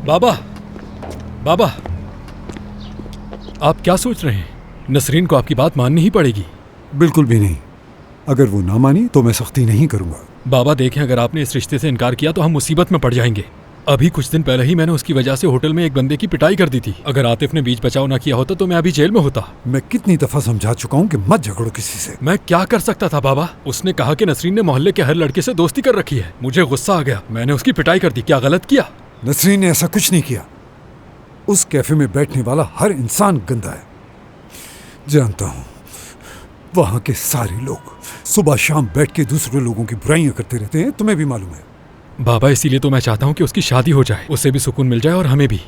बाबा, बाबा, आप क्या सोच रहे हैं? नसरीन को आपकी बात माननी ही पड़ेगी। बिल्कुल भी नहीं। अगर वो ना मानी तो मैं सख्ती नहीं करूंगा। बाबा देखें, अगर आपने इस रिश्ते से इनकार किया तो हम मुसीबत में पड़ जाएंगे। अभी कुछ दिन पहले ही मैंने उसकी वजह से होटल में एक बंदे की पिटाई कर दी थी। अगर आतिफ ने बीच बचाव ना किया होता तो मैं अभी जेल में होता। मैं कितनी दफा समझा चुका हूँ कि मत झगड़ो किसी से। मैं क्या कर सकता था बाबा? उसने कहा कि नसरीन ने मोहल्ले के हर लड़के से दोस्ती कर रखी है। मुझे गुस्सा आ गया, मैंने उसकी पिटाई कर दी। क्या गलत किया? नसरीन ने ऐसा कुछ नहीं किया। उस कैफे में बैठने वाला हर इंसान गंदा है। जानता हूँ, वहां के सारे लोग सुबह शाम बैठ के दूसरे लोगों की बुराइयां करते रहते हैं। तुम्हें भी मालूम है। बाबा, इसीलिए तो मैं चाहता हूँ कि उसकी शादी हो जाए, उसे भी सुकून मिल जाए और हमें भी।